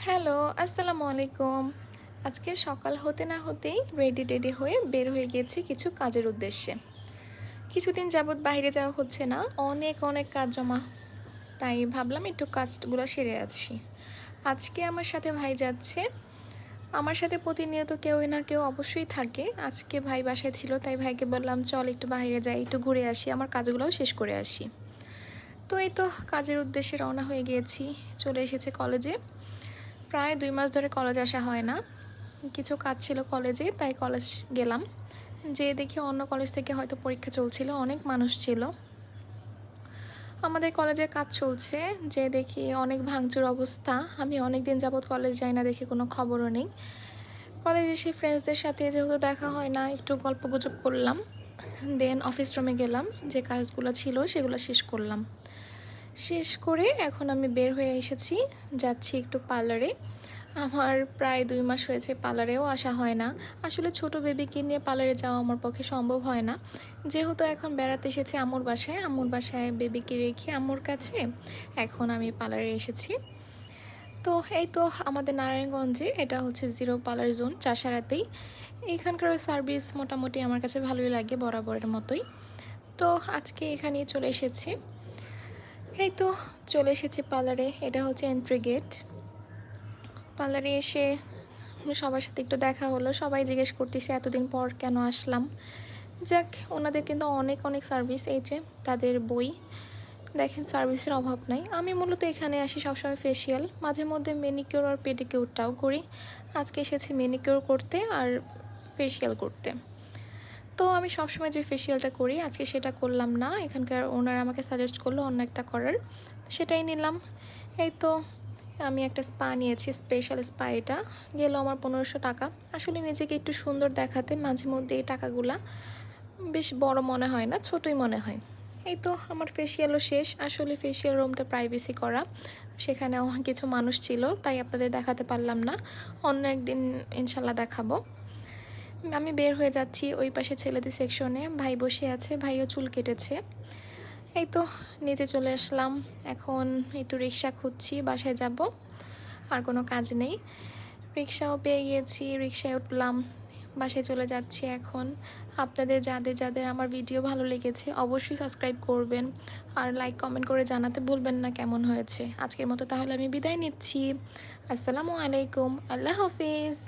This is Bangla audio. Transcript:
হ্যালো, আসসালামু আলাইকুম। আজকে সকাল হতে না হতেই রেডি হয়ে বের হয়ে গেছি কিছু কাজের উদ্দেশ্যে। কিছুদিন যাবৎ বাইরে যাওয়া হচ্ছে না, অনেক কাজ জমা। তাই ভাবলাম একটু কাজগুলো সেরে আসি। আজকে আমার সাথে ভাই যাচ্ছে। আমার সাথে প্রতিনিয়ত কেউ না কেউ অবশ্যই থাকে। আজকে ভাই বাসায় ছিল, তাই ভাইকে বললাম চল একটু বাইরে যাই, একটু ঘুরে আসি, আমার কাজগুলোও শেষ করে আসি। তো এই তো কাজের উদ্দেশ্যে রওনা হয়ে গিয়েছি, চলে এসেছে কলেজে। প্রায় ২ মাস ধরে কলেজে আসা হয় না। কিছু কাজ ছিল কলেজে, তাই কলেজ গেলাম। যেয়ে দেখি অন্য কলেজ থেকে হয়তো পরীক্ষা চলছিল, অনেক মানুষ ছিল। আমাদের কলেজে কাজ চলছে, যেয়ে দেখি অনেক ভাঙচুর অবস্থা। আমি অনেক দিন যাবৎ কলেজ যাই না দেখে কোনো খবরও নেই। কলেজে এসে ফ্রেন্ডসদের সাথে যেহেতু দেখা হয় না, একটু গল্পগুজব করলাম। দেন অফিস রুমে গেলাম, যে কাজগুলো ছিল সেগুলো শেষ করলাম। শেষ করে এখন আমি বের হয়ে এসেছি, যাচ্ছি একটু পার্লারে। আমার প্রায় ২ মাস হয়েছে পার্লারেও আসা হয় না। আসলে ছোট বেবিকে নিয়ে পার্লারে যাওয়া আমার পক্ষে সম্ভব হয় না। যেহেতু এখন বেড়াতে এসেছি আম্মুর বাসায় বেবিকে রেখে আম্মুর কাছে এখন আমি পার্লারে এসেছি। তো এই তো আমাদের নারায়ণগঞ্জে এটা হচ্ছে জিরো পার্লার জোন চাষারাতেই। এখানকার সার্ভিস মোটামুটি আমার কাছে ভালোই লাগে, বরাবরের মতোই। তো আজকে এখানেই চলে এসেছি। এই তো চলে এসেছি পার্লারে, এটা হচ্ছে এন্ট্রি গেট। পার্লারে এসে সবার সাথে একটু দেখা হলো, সবাই জিজ্ঞেস করতেছে এতদিন পর কেন আসলাম। যাক, ওনাদের কিন্তু অনেক সার্ভিস, এই যে তাদের বই দেখেন, সার্ভিসের অভাব নাই। আমি মূলত এখানে আসি সবসময় ফেসিয়াল, মাঝে মধ্যে মেনিকিউর আর পেডিকিউরটাও করি। আজকে এসেছি মেনিকিউর করতে আর ফেসিয়াল করতে। তো আমি সবসময় যে ফেসিয়ালটা করি আজকে সেটা করলাম না, এখানকার ওনার আমাকে সাজেস্ট করলো অন্য একটা করার, সেটাই নিলাম। এই তো আমি একটা স্পা নিয়েছি, স্পেশাল স্পা, এটা গেল আমার ১৫০০ টাকা। আসলে নিজেকে একটু সুন্দর দেখাতে মাঝে মধ্যে এই টাকাগুলা বেশ বড় মনে হয় না, ছোটই মনে হয়। এই তো আমার ফেসিয়ালও শেষ। আসলে ফেসিয়াল রুমটা প্রাইভেসি করা, সেখানে কিছু মানুষ ছিল, তাই আপনাদের দেখাতে পারলাম না। অন্য একদিন ইনশাল্লাহ দেখাবো। আমি বের হয়ে যাচ্ছি, ওই পাশে ছেলেদের সেকশনে ভাই বসে আছে, ভাইও চুল কেটেছে। এই তো নিচে চলে আসলাম, এখন একটু রিক্সা খুঁজছি, বাসায় যাব। আর কোনো কাজ নেই, রিক্সাও পেয়ে গিয়েছি, রিক্সায় উঠলাম, বাসায় চলে যাচ্ছি এখন। আপনাদের যাদের আমার ভিডিও ভালো লেগেছে অবশ্যই সাবস্ক্রাইব করবেন, আর লাইক কমেন্ট করে জানাতে ভুলবেন না কেমন হয়েছে। আজকের মতো তাহলে আমি বিদায় নিচ্ছি। আসসালামু আলাইকুম, আল্লাহ হাফিজ।